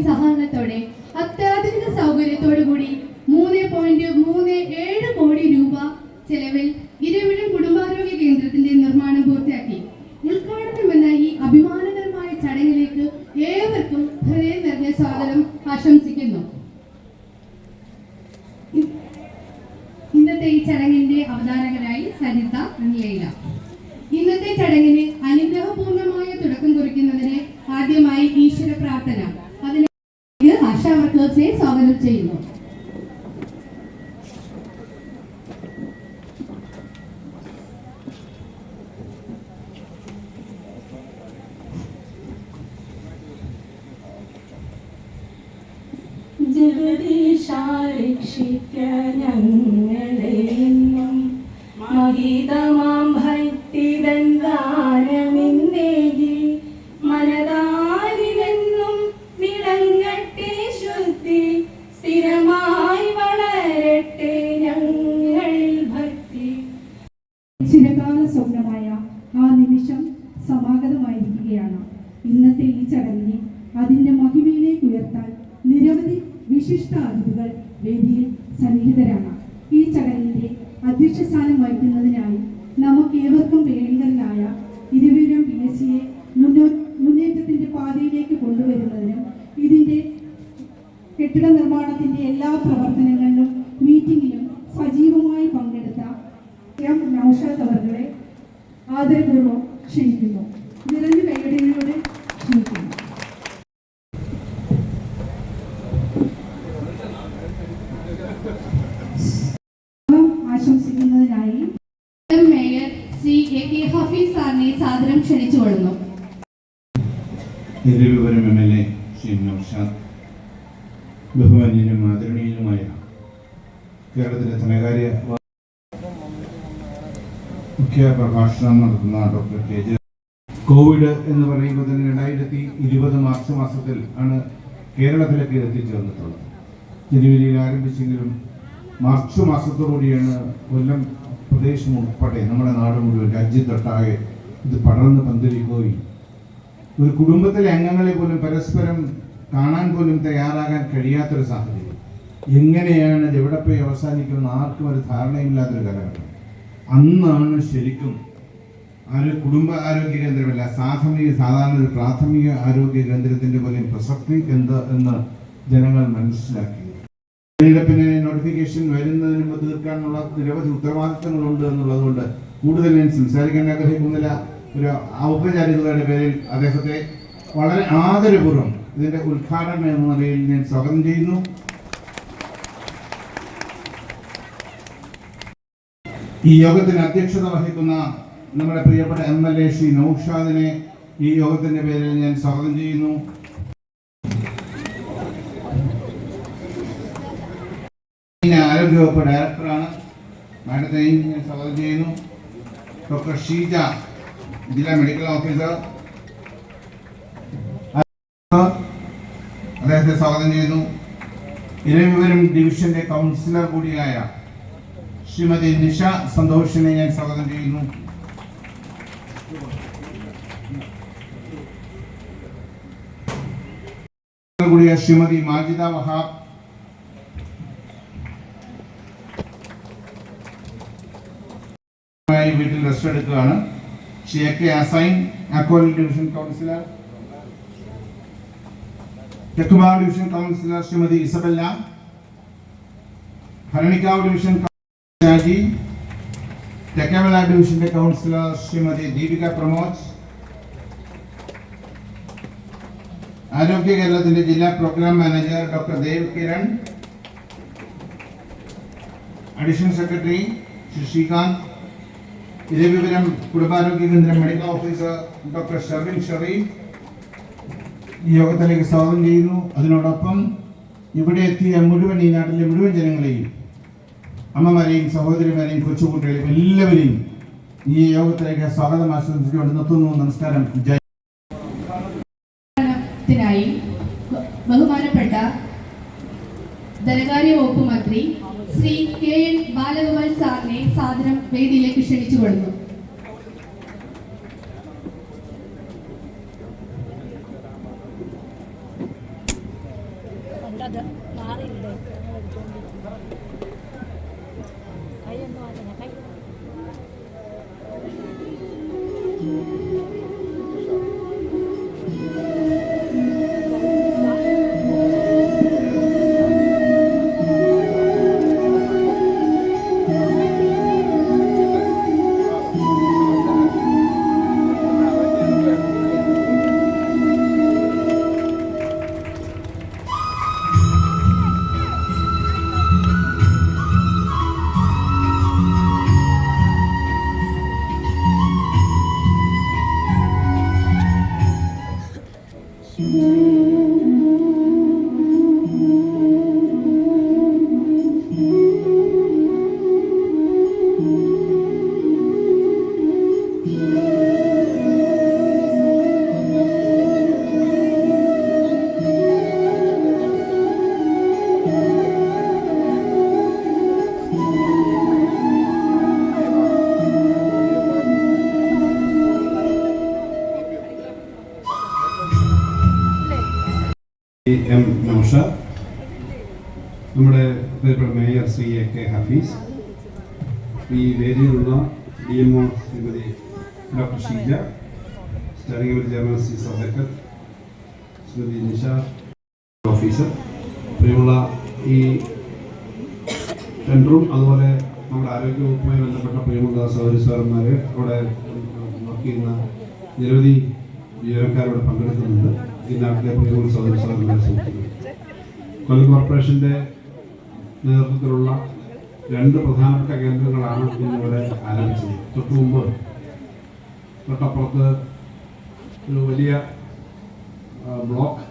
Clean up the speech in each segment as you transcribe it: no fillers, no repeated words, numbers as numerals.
സഹകരണത്തോടെ അത്യാധുനിക സൗകര്യത്തോടു കൂടി 3.37 കോടി രൂപ ചെലവിൽ ഇരവിഴം കുടുംബാരോഗ്യ കേന്ദ്രത്തിന്റെ നിർമ്മാണം പൂർത്തിയാക്കി. ഉദ്ഘാടനം എന്ന ഈ അഭിമാനകരമായ ചടങ്ങിലേക്ക് ഏവർക്കും ഹൃദയം നിറഞ്ഞ സ്വാഗതം ആശംസിക്കുന്നു. ഇന്നത്തെ ഈ ചടങ്ങിന്റെ അവതാരകരായി സരിത ലൈല. ഇന്നത്തെ ചടങ്ങിന് അനുഗ്രഹപൂർണമായ തുടക്കം കുറിക്കുന്നതിന് ആദ്യമായി ഈശ്വര പ്രാർത്ഥന. അതിന് ആശാ വർക്കേഴ്സിനെ സ്വാഗതം ചെയ്യുന്നു. ജഗദീശാരക്ഷിക്ക ഞങ്ങളെന്നും മഹിതമാം ഭക്തിദാനമിന്നേകി മനതാരിലെന്നും വിളങ്ങട്ടെ ശുദ്ധി സ്ഥിരമായി വളരട്ടെ ഞങ്ങളിൽ ഭക്തി. ചിരകാല സ്വപ്നമായ ആ നിമിഷം സമാഗതമായിരിക്കുകയാണ്. ഇന്നത്തെ ഈ ചടങ്ങിനെ അതിന്റെ മഹിമയിലേക്ക് ഉയർത്താൻ നിരവധി വിശിഷ്ട അതിഥികൾ വേദിയിൽ സന്നിഹിതരാണ്. ഈ ചടങ്ങിന്റെ അധ്യക്ഷ സ്ഥാനം വഹിക്കുന്നതിനായി നമുക്ക് ഏവർക്കും പ്രിയങ്കരനായ ഇരവിഴം PSCയെ മുന്നേറ്റത്തിന്റെ പാതയിലേക്ക് കൊണ്ടുവരുന്നതിനും ഇതിന്റെ കെട്ടിട നിർമ്മാണത്തിന്റെ എല്ലാ പ്രവർത്തനങ്ങളിലും മീറ്റിംഗിലും സജീവമായി പങ്കെടുത്ത നൗഷാദ് അവരുടെ ആദരപൂർവ്വം ക്ഷണിക്കുന്നു. നിറഞ്ഞ കൈയടികളോടെ ക്ഷണിക്കുന്നു. ആശംസിക്കുന്നതിനായി മേയർ ശ്രീ AK ഹഫീസ് സാറിനെ സാദരം ക്ഷണിച്ചുകൊള്ളുന്നു. ഇരവിപുരം MLA ശ്രീ നൗഷാദ്, ബഹുമാന്യനും ആദരണീയനുമായ കേരളത്തിലെ ധനകാര്യ മുഖ്യ പ്രഭാഷണം നടത്തുന്ന ഡോക്ടർ KJ. കോവിഡ് എന്ന് പറയുമ്പോൾ തന്നെ 2020 മാർച്ച് മാസത്തിൽ ആണ് കേരളത്തിലേക്ക് എത്തിച്ചേർന്നിട്ടുള്ളത്. ജനുവരിയിൽ ആരംഭിച്ചെങ്കിലും മാർച്ച് മാസത്തോടുകൂടിയാണ് കൊല്ലം പ്രദേശം ഉൾപ്പെടെ നമ്മുടെ നാട് മുഴുവൻ രാജ്യത്തൊട്ടാകെ ഇത് പടർന്ന് പന്തലിക്കുകയും ഒരു കുടുംബത്തിലെ അംഗങ്ങളെ പോലും പരസ്പരം കാണാൻ പോലും തയ്യാറാകാൻ കഴിയാത്തൊരു സാഹചര്യം. എങ്ങനെയാണ് ഇത് എവിടെ പോയി അവസാനിക്കുമെന്ന് ആർക്കും ഒരു ധാരണയില്ലാത്തൊരു കാലഘട്ടം. അന്നാണ് ശരിക്കും കുടുംബ ആരോഗ്യ കേന്ദ്രമല്ല, സാധാരണ ഒരു പ്രാഥമിക ആരോഗ്യ കേന്ദ്രത്തിന്റെ പോലെയും പ്രസക്തി എന്ന് ജനങ്ങൾ മനസ്സിലാക്കി. പിന്നെ നോട്ടിഫിക്കേഷൻ വരുന്നതിന് മുമ്പ് തീർക്കാനുള്ള നിരവധി ഉത്തരവാദിത്തങ്ങളുണ്ട് എന്നുള്ളതുകൊണ്ട് കൂടുതൽ ഞാൻ സംസാരിക്കാൻ ആഗ്രഹിക്കുന്നില്ല. ഒരു ഔപചാരികതയുടെ പേരിൽ അദ്ദേഹത്തെ വളരെ ആദരപൂർവ്വം ഇതിന്റെ ഉദ്ഘാടനം എന്ന നിലയിൽ ഞാൻ സ്വാഗതം ചെയ്യുന്നു. ഈ യോഗത്തിന് അധ്യക്ഷത വഹിക്കുന്ന നമ്മുടെ പ്രിയപ്പെട്ട MLA ശ്രീ നൗഷാദിനെ ഈ യോഗത്തിന്റെ പേരിൽ ഞാൻ സ്വാഗതം ചെയ്യുന്നു. ആരോഗ്യവകുപ്പ് ഡയറക്ടറാണ്, മാഡത്തെയും ഞാൻ സ്വാഗതം ചെയ്യുന്നു. ഡോക്ടർ ഷീജ, ജില്ലാ മെഡിക്കൽ ഓഫീസർ, അദ്ദേഹത്തെ സ്വാഗതം ചെയ്യുന്നു. ഇരവിപുരം ഡിവിഷന്റെ കൗൺസിലർ കൂടിയായ ശ്രീമതി നിഷ സന്തോഷിനെ ഞാൻ സ്വാഗതം ചെയ്യുന്നു. കൂടിയ ശ്രീമതി മാജിദ വഹാബ്, വീട്ടിൽ റെസ്റ്റ് എടുക്കുകയാണ്. Shri AK Asain, Akkoli division councillor, Thekkumavu division councillor Shrimati Isabella, Bharanikkavu division Shaji, Thekkemala ഡിവിഷന്റെ കൗൺസിലർ ശ്രീമതി ദീപിക പ്രമോദ്, ആരോഗ്യ കേരളത്തിന്റെ ജില്ലാ programme manager doctor Dev Kiran, additional secretary Shri Srikanth, Iravipuram കുടുംബാരോഗ്യ കേന്ദ്രം medical officer doctor Sharvin Sharif ഈ യോഗത്തിലേക്ക് സ്വാഗതം ചെയ്യുന്നു. അതിനോടൊപ്പം ഇവിടെ എത്തിയ മുഴുവൻ ഈ നാട്ടിലെ മുഴുവൻ ജനങ്ങളെയും, അമ്മമാരെയും സഹോദരിമാരെയും കൊച്ചുകുട്ടികളെയും എല്ലാവരെയും ഈ യോഗത്തിലേക്ക് സ്വാഗതം ആശംസിച്ചുകൊണ്ട് നിർത്തുന്നു. നമസ്കാരം. ായി ബഹുമാനപ്പെട്ട ധനകാര്യ വകുപ്പ് മന്ത്രി ശ്രീ KN ബാലഗോപാൽ സാറിനെ സാദരം വേദിയിലേക്ക് ക്ഷണിച്ചു കൊള്ളുന്നു. എം നൗഷാദ്, നമ്മുടെ പ്രിയപ്പെട്ട മേയർ ശ്രീ AK ഹഫീസ്, ഈ വേദിയിലുള്ള DMO Shrimati doctor Sheeja, standing committee chairman Shri Sadakkath, Shrimati Nisha officer, പ്രിയമുള്ള ഈ സെൻറ്ററും അതുപോലെ നമ്മുടെ ആരോഗ്യ വകുപ്പുമായി ബന്ധപ്പെട്ട പ്രിയമുള്ള സഹോദരി സാറന്മാർ, അവിടെ വർക്ക് ചെയ്യുന്ന നിരവധി ജീവനക്കാരോട് പങ്കെടുക്കുന്നുണ്ട്. ഈ നാട്ടിലെ പ്രിയമുള്ള സഹോദരി സാറന്മാരെ സുഹൃത്തുക്കൾ, കൊല്ലം കോർപ്പറേഷൻ്റെ നേതൃത്വത്തിലുള്ള 2 പ്രധാനപ്പെട്ട കേന്ദ്രങ്ങളാണ് ഇന്നിവിടെ ആരംഭിച്ചത്. തൊട്ടുമുമ്പ് തൊട്ടപ്പുറത്ത് ഒരു വലിയ ബ്ലോക്ക്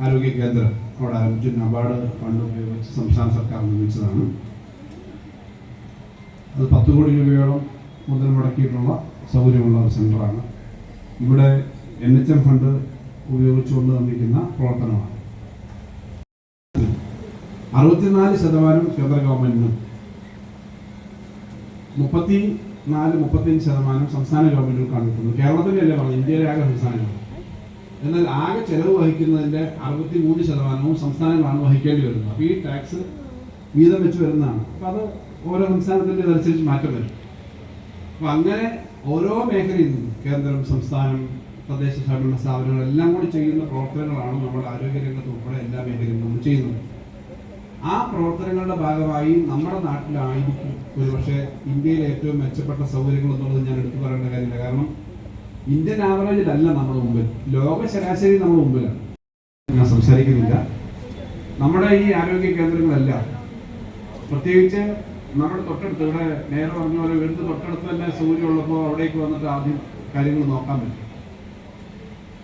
ആരോഗ്യ കേന്ദ്രം അവിടെ ആരംഭിച്ചു. നബാർഡ് ഫണ്ട് ഉപയോഗിച്ച് സംസ്ഥാന സർക്കാർ നിർമ്മിച്ചതാണ്. അത് 10 കോടി രൂപയോളം മുതൽ മുടക്കിയിട്ടുള്ള സൗകര്യമുള്ള ഒരു സെൻ്ററാണ്. ഇവിടെ NHM ഫണ്ട് ഉപയോഗിച്ചുകൊണ്ട് നിർമ്മിക്കുന്ന പ്രവർത്തനമാണ്. 64% കേന്ദ്ര ഗവൺമെന്റിനും 34-35% സംസ്ഥാന ഗവൺമെന്റുകൾക്കാണ് കിട്ടുന്നത്. കേരളത്തിൻ്റെ അല്ലേ പറഞ്ഞു, ഇന്ത്യയിലെ ആകെ സംസ്ഥാനങ്ങൾ. എന്നാൽ ആകെ ചെലവ് വഹിക്കുന്നതിൻ്റെ 63% സംസ്ഥാനങ്ങളാണ് വഹിക്കേണ്ടി വരുന്നത്. അപ്പോൾ ഈ ടാക്സ് വീതം വെച്ച് വരുന്നതാണ്. അപ്പോൾ അത് ഓരോ സംസ്ഥാനത്തിൻ്റെ അനുസരിച്ച് മാറ്റം വരും. അപ്പോൾ അങ്ങനെ ഓരോ മേഖലയിൽ നിന്നും കേന്ദ്രം, സംസ്ഥാനം, തദ്ദേശ സ്വയംഭരണ സ്ഥാപനങ്ങൾ എല്ലാം കൂടി ചെയ്യുന്ന പ്രവർത്തനങ്ങളാണ് നമ്മുടെ ആരോഗ്യരംഗത്ത് ഉൾപ്പെടെ എല്ലാ മേഖലയിലും നമ്മൾ ചെയ്യുന്നത്. ആ പ്രവർത്തനങ്ങളുടെ ഭാഗമായി നമ്മുടെ നാട്ടിലായിരിക്കും ഒരുപക്ഷെ ഇന്ത്യയിലെ ഏറ്റവും മെച്ചപ്പെട്ട സൗകര്യങ്ങൾ എന്നുള്ളത് ഞാൻ എടുത്തു പറയേണ്ട കാര്യമില്ല. കാരണം ഇന്ത്യൻ ആവറേജിലല്ല നമ്മുടെ മുമ്പിൽ, ലോക ശരാശരി നമ്മുടെ മുമ്പിലാണ്. ഞാൻ സംസാരിക്കുന്നില്ല. നമ്മുടെ ഈ ആരോഗ്യ കേന്ദ്രങ്ങളെല്ലാം പ്രത്യേകിച്ച് നമ്മുടെ തൊട്ടടുത്ത്, ഇവിടെ നേരെ പറഞ്ഞ പോലെ വീടിന് തൊട്ടടുത്ത് തന്നെ സൗകര്യമുള്ളപ്പോൾ അവിടേക്ക് വന്നിട്ട് ആദ്യം കാര്യങ്ങൾ നോക്കാൻ പറ്റും.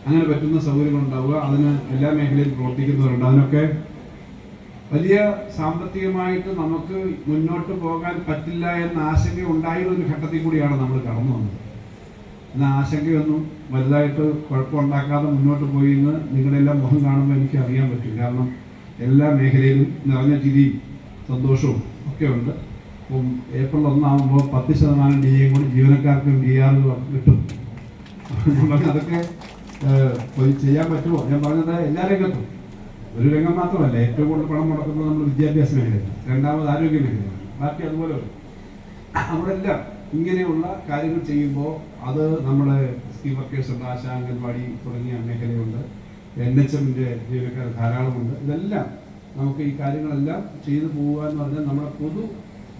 അങ്ങനെ പറ്റുന്ന സൗകര്യങ്ങൾ ഉണ്ടാവുക, അതിന് എല്ലാ മേഖലയിലും പ്രവർത്തിക്കുന്നവരുണ്ട്. അതിനൊക്കെ വലിയ സാമ്പത്തികമായിട്ട് നമുക്ക് മുന്നോട്ട് പോകാൻ പറ്റില്ല എന്ന ആശങ്ക ഉണ്ടായിരുന്ന ഒരു ഘട്ടത്തിൽ കൂടിയാണ് നമ്മൾ കടന്നു വന്നത്. എന്നാൽ ആശങ്കയൊന്നും വലുതായിട്ട് കുഴപ്പമുണ്ടാക്കാതെ മുന്നോട്ട് പോയി എന്ന് നിങ്ങളെല്ലാം മുഖം കാണുമ്പോൾ എനിക്ക് അറിയാൻ പറ്റും. കാരണം എല്ലാ മേഖലയിലും നിറഞ്ഞ ചിരിയും സന്തോഷവും ഒക്കെ ഉണ്ട്. അപ്പം April 1 ആകുമ്പോൾ 10% DA കൂടി ജീവനക്കാർക്കും DR കിട്ടും. ഞാൻ പറഞ്ഞത് അതൊക്കെ ചെയ്യാൻ പറ്റുമോ? ഞാൻ പറഞ്ഞത് എല്ലാ രംഗത്തും, ഒരു രംഗം മാത്രമല്ല. ഏറ്റവും കൂടുതൽ പണം മുടക്കുന്നത് നമ്മൾ വിദ്യാഭ്യാസ മേഖലയാണ്, രണ്ടാമത് ആരോഗ്യ മേഖലയാണ്, ബാക്കി അതുപോലെ അവിടെ എല്ലാം ഇങ്ങനെയുള്ള കാര്യങ്ങൾ ചെയ്യുമ്പോൾ അത് നമ്മുടെ സ്കീം വർക്കേഴ്സ് ഉണ്ട്, ആശാ, അംഗൻവാടി തുടങ്ങിയ മേഖലയുണ്ട്, NHMൻ്റെ ജീവനക്കാർ ധാരാളമുണ്ട്. ഇതെല്ലാം നമുക്ക് ഈ കാര്യങ്ങളെല്ലാം ചെയ്തു പോകുക എന്ന് പറഞ്ഞാൽ നമ്മുടെ പൊതു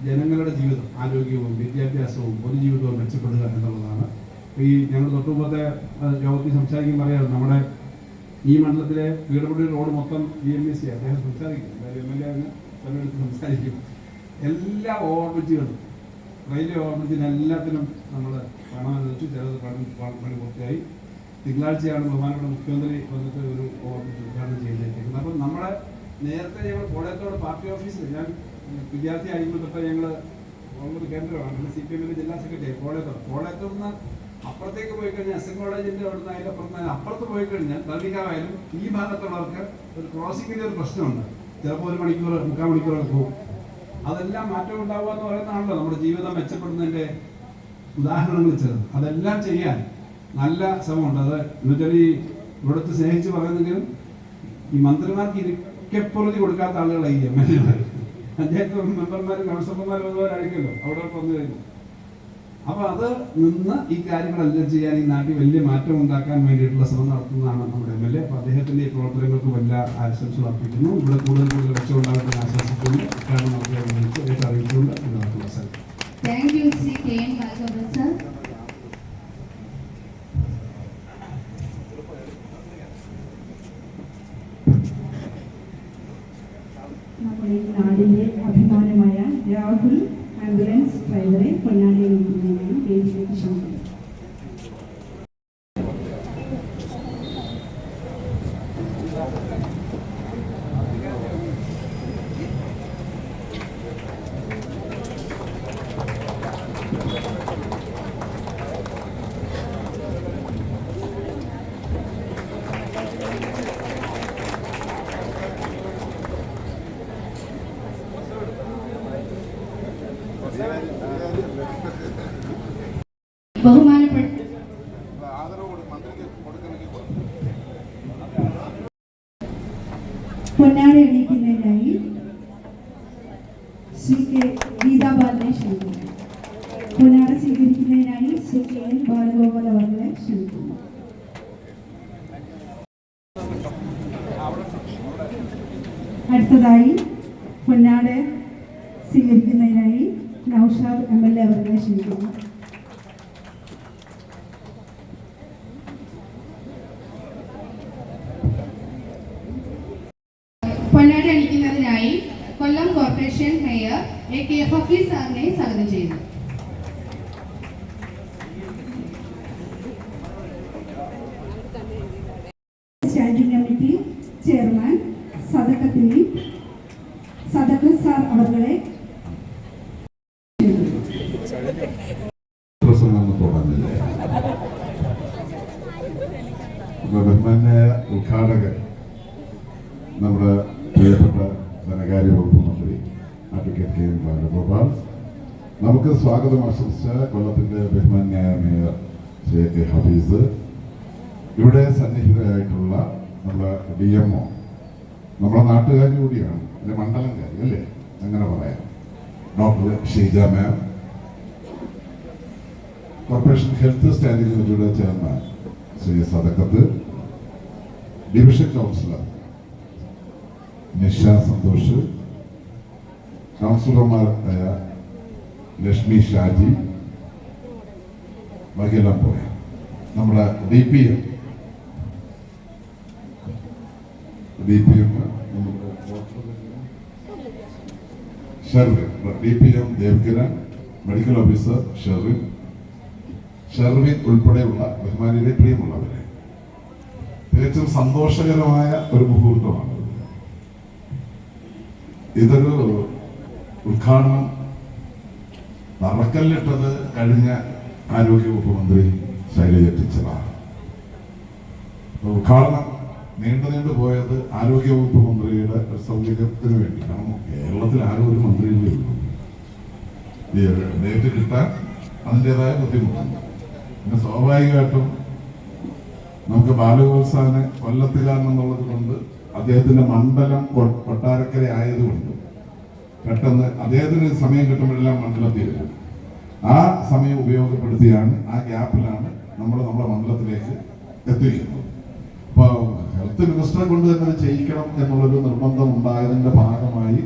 ജനങ്ങളുടെ ജീവിതം, ആരോഗ്യവും വിദ്യാഭ്യാസവും പൊതുജീവിതവും മെച്ചപ്പെടുക എന്നുള്ളതാണ്. ഈ ഞങ്ങൾ തൊട്ടുമുമ്പത്തെ യോഗത്തിൽ സംസാരിക്കുമ്പോൾ അറിയാം, നമ്മുടെ ഈ മണ്ഡലത്തിലെ PWD റോഡ് മൊത്തം GMEC അദ്ദേഹം സംസാരിക്കും, MLA അങ്ങ് സമയത്ത് സംസാരിക്കും. എല്ലാ ഓവർബ്രിഡ്ജുകളും റെയിൽവേ ഓവർബ്രിഡ്ജിന് എല്ലാത്തിനും നമ്മൾ പണം വെച്ചു. ചിലത് പണി പൂർത്തിയായി. തിങ്കളാഴ്ചയാണ് ബഹുമാനപ്പെട്ട മുഖ്യമന്ത്രി വന്നിട്ട് ഒരു ഓവർബ്രിഡ്ജ് ഉദ്ഘാടനം ചെയ്തിരിക്കുന്നത്. അപ്പം നമ്മുടെ നേരത്തെ ഞങ്ങൾ കോളേജത്തോട് പാർട്ടി ഓഫീസിൽ ഞാൻ വിദ്യാർത്ഥി ആയിരിക്കുമ്പോൾ തൊട്ട് ഞങ്ങൾ ഒരു കേന്ദ്രമാണ് CPM ജില്ലാ സെക്രട്ടറി കോളേജത്തിൽ നിന്ന് അപ്പുറത്തേക്ക് പോയി കഴിഞ്ഞാൽ SM കോളേജിന്റെ അവിടെ നിന്ന് അപ്പുറത്ത് പോയി കഴിഞ്ഞാൽ തള്ളിക്കാവായാലും ഈ ഭാഗത്തുള്ളവർക്ക് ഒരു ക്രോസിങ്ങിന്റെ ഒരു പ്രശ്നമുണ്ട്. ചിലപ്പോൾ 1 മണിക്കൂർ 3/4 മണിക്കൂറൊക്കെ പോകും. അതെല്ലാം മാറ്റം ഉണ്ടാവുക എന്ന് പറയുന്നതാണല്ലോ നമ്മുടെ ജീവിതം മെച്ചപ്പെടുന്നതിന്റെ ഉദാഹരണങ്ങൾ ചെറുത്. അതെല്ലാം ചെയ്യാൻ നല്ല ശ്രമമുണ്ട്. അത് എന്നുവെച്ചാൽ ഈ ഇവിടുത്തെ സ്നേഹിച്ച് പറയുന്നെങ്കിലും ഈ മന്ത്രിമാർക്ക് ഇരിക്കപ്പുറതി കൊടുക്കാത്ത ആളുകളായി MLA-മാർ, പഞ്ചായത്ത് മെമ്പർമാർ, കൗൺസിലർമാർ അതുപോലായിരിക്കുമല്ലോ അവിടെ വന്നു കഴിഞ്ഞു. അപ്പൊ അത് നിന്ന് ഈ കാര്യങ്ങളെല്ലാം ചെയ്യാൻ ഈ നാട്ടിൽ വലിയ മാറ്റം ഉണ്ടാക്കാൻ വേണ്ടിയിട്ടുള്ള ശ്രമം നടത്തുന്നതാണ് നമ്മുടെ MLA. അപ്പൊ അദ്ദേഹത്തിന്റെ ഈ പ്രവർത്തനങ്ങൾക്ക് വലിയ ആശംസകൾ അർപ്പിക്കുന്നു. ഇവിടെ കൂടുതൽ മെച്ചമുണ്ടാകുന്ന ആശംസിക്കുന്നു. കാരണം നമുക്ക് അറിയിച്ചുകൊണ്ട് Thank you, Sri K.N. Bhagavan sir. നമ്മുടെ നാടിന്റെ അഭിമാനമായ രാഹുൽ ആംബുലൻസ് ഡ്രൈവറെ പൊന്നാനിയിൽ നിൽക്കുന്നതിനാണ് വേദിയിലേക്ക് ക്ഷണിക്കുന്നത്. ബഹുമാനപ്പെട്ട പൊന്നാട അണിയിക്കുന്നതിനായി ശ്രീ ഗീതാ ബാലനെ ക്ഷണിക്കുന്നു. പൊന്നാട സ്വീകരിക്കുന്നതിനായി ശ്രീ K.N. ബാലഗോപാൽ അവരെ ക്ഷണിക്കുന്നു. അടുത്തതായി പൊന്നാട സ്വീകരിക്കുന്നതിനായി നൗഷാദ് MLA അവരെ ക്ഷണിക്കുന്നു. പൊന്നാട അണിയിക്കുന്നതിനായി കൊല്ലം കോർപ്പറേഷൻ മേയർ A.K. ഹഫീസ് സാറിനെ സ്വാഗതം ചെയ്യുന്നു. Standing committee chairman Sadakath sir അവരെ ബഹുമാന്യായ ഉദ്ഘാടകൻ നമ്മുടെ പ്രിയപ്പെട്ട ധനകാര്യ വകുപ്പ് മന്ത്രി അഡ്വക്കേറ്റ് K.N. ബാലഗോപാൽ, നമുക്ക് സ്വാഗതം ആശംസിച്ച കൊല്ലത്തിന്റെ ബഹുമാന്യായ മേയർ ശ്രീ A.K. ഹഫീസ്, ഇവിടെ സന്നിഹിതരായിട്ടുള്ള നമ്മുടെ DMO, നമ്മുടെ നാട്ടുകാരി കൂടിയാണ്, അല്ലെ മണ്ഡലംകാരി അല്ലേ, അങ്ങനെ പറയാം, doctor Sheeja ma'am, corporation health standing കമ്മിറ്റിയുടെ chairman Shri Sadakkath, division councillor Nisha Santhosh, കൗൺസിലർമാരായ ലക്ഷ്മി ഷാജി, മഹിളം പോയ നമ്മുടെ DPM Sherwin, DPM Devkiran, medical officer Sherwin ഉൾപ്പെടെയുള്ള ബഹുമാനിയുടെ പ്രിയമുള്ളവരെ, തികച്ചും സന്തോഷകരമായ ഒരു മുഹൂർത്തമാണ്. ഇതൊരു ഉദ്ഘാടനം തറക്കല്ലിട്ടത് കഴിഞ്ഞ ആരോഗ്യവകുപ്പ് മന്ത്രി ശൈലജ ടീച്ചറാണ്. ഉദ്ഘാടനം നീണ്ടു പോയത് ആരോഗ്യവകുപ്പ് മന്ത്രിയുടെ സൗകര്യത്തിന് വേണ്ടി. കാരണം കേരളത്തിൽ ആരും ഒരു മന്ത്രിയില്ലേ ഉള്ളൂ. ഈ ഡേറ്റ് കിട്ടാൻ അതിൻ്റെതായ ബുദ്ധിമുട്ടുണ്ട്. പിന്നെ സ്വാഭാവികമായിട്ടും നമുക്ക് ബാലഗോപാൽ കൊല്ലത്തുകാരനെന്നുള്ളത് കൊണ്ട് അദ്ദേഹത്തിന്റെ മണ്ഡലം കൊട്ടാരക്കര ആയതുകൊണ്ട് പെട്ടെന്ന് അദ്ദേഹത്തിന് സമയം കിട്ടുമ്പോഴെല്ലാം മണ്ഡലത്തിൽ വരും. ആ സമയം ഉപയോഗപ്പെടുത്തിയാണ്, ആ ഗ്യാപ്പിലാണ് നമ്മുടെ മണ്ഡലത്തിലേക്ക് എത്തിക്കുന്നത്. അപ്പോൾ ഹെൽത്ത് മിനിസ്റ്ററെ കൊണ്ട് തന്നെ അത് ചെയ്യിക്കണം എന്നുള്ളൊരു നിർബന്ധം ഉണ്ടായതിന്റെ ഭാഗമായി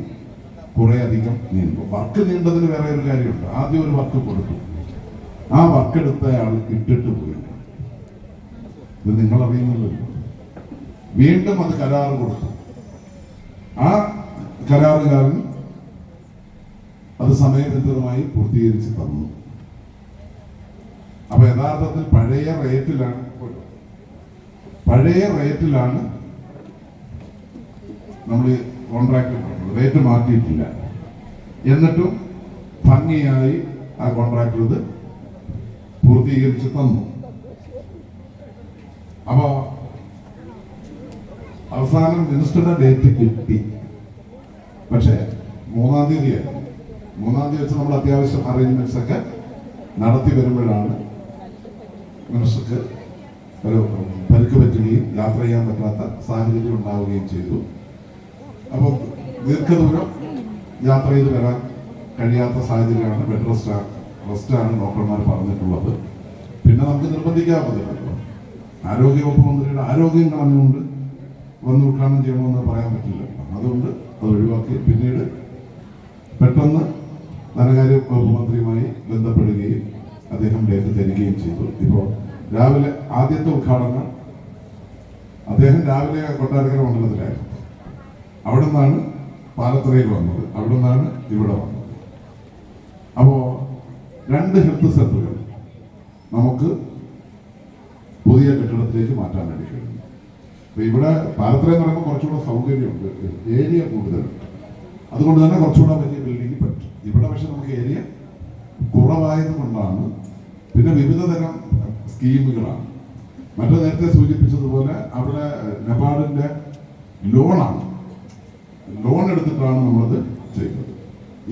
കുറെ അധികം നീണ്ടു. വർക്ക് നീണ്ടതിന് വേറെ ഒരു കാര്യമുണ്ട്. ആദ്യം ഒരു വർക്ക് കൊടുത്തു, ആ വർക്ക് എടുത്തയാൾ ഇട്ടിട്ട് പോയി. ഇത് നിങ്ങൾ അറിയുന്നില്ലല്ലോ. വീണ്ടും അത് കരാറ് കൊടുത്തു. ആ കരാറുകാരൻ അത് സമയബന്ധിതമായി പൂർത്തീകരിച്ച് തന്നു. അപ്പൊ യഥാർത്ഥത്തിൽ പഴയ റേറ്റിലാണ് നമ്മൾ കോൺട്രാക്ട് റേറ്റ് മാറ്റിയിട്ടില്ല. എന്നിട്ടും ഭംഗിയായി ആ കോൺട്രാക്ടർ ഇത് പൂർത്തീകരിച്ച് തന്നു. അപ്പോ അവസാനം മിനിസ്റ്ററുടെ ഡേറ്റ് കിട്ടി. പക്ഷെ 3-ാം തീയതിയായിരുന്നു. 3-ാം തീയതി വെച്ച് നമ്മൾ അത്യാവശ്യം അറേഞ്ച്മെന്റ്സ് ഒക്കെ നടത്തി വരുമ്പോഴാണ് മിനിസ്റ്റർക്ക് ഒരു പരിക്ക് പറ്റുകയും യാത്ര ചെയ്യാൻ പറ്റാത്ത സാഹചര്യം ഉണ്ടാവുകയും ചെയ്തു. അപ്പോൾ ദീർഘദൂരം യാത്ര ചെയ്ത് വരാൻ കഴിയാത്ത സാഹചര്യമാണ്. ബെഡ് റെസ്റ്റാണ് ഡോക്ടർമാർ പറഞ്ഞിട്ടുള്ളത്. പിന്നെ നമുക്ക് നിർബന്ധിക്കാൻ പറ്റില്ലല്ലോ. ആരോഗ്യവകുപ്പ് മന്ത്രിയുടെ ആരോഗ്യം കളഞ്ഞുകൊണ്ട് വന്ന് ഉദ്ഘാടനം ചെയ്യണമെന്ന് പറയാൻ പറ്റില്ലല്ലോ. അതുകൊണ്ട് അത് ഒഴിവാക്കി പിന്നീട് പെട്ടെന്ന് ധനകാര്യ വകുപ്പ് മന്ത്രിയുമായി ബന്ധപ്പെടുകയും അദ്ദേഹം ഡേറ്റ് തരികയും ചെയ്തു. ഇപ്പോൾ രാവിലെ ആദ്യത്തെ ഉദ്ഘാടനം അദ്ദേഹം രാവിലെ കൊട്ടാരക്കര മണ്ഡലത്തിലായിരുന്നു. അവിടെ നിന്നാണ് പാലത്തറയിൽ വന്നത്, അവിടെ നിന്നാണ് ഇവിടെ വന്നത്. അപ്പോ 2 ഹെൽത്ത് സെന്ററുകൾ നമുക്ക് പുതിയ കെട്ടിടത്തിലേക്ക് മാറ്റാൻ വേണ്ടി കഴിയും. അപ്പൊ ഇവിടെ പാലത്തറ എന്ന് പറയുമ്പോൾ കുറച്ചുകൂടെ സൗകര്യമുണ്ട്, ഏരിയ കൂടുതലുണ്ട്. അതുകൊണ്ട് തന്നെ കുറച്ചുകൂടെ വലിയ ബിൽഡിംഗ് പറ്റും. ഇവിടെ പക്ഷെ നമുക്ക് ഏരിയ കുറവായത് കൊണ്ടാണ്. പിന്നെ വിവിധ തരം സ്കീമുകളാണ്. മറ്റു നേരത്തെ സൂചിപ്പിച്ചതുപോലെ അവിടെ നബാർഡിന്റെ ലോൺ എടുത്തിട്ടാണ് നമ്മളത് ചെയ്യുന്നത്.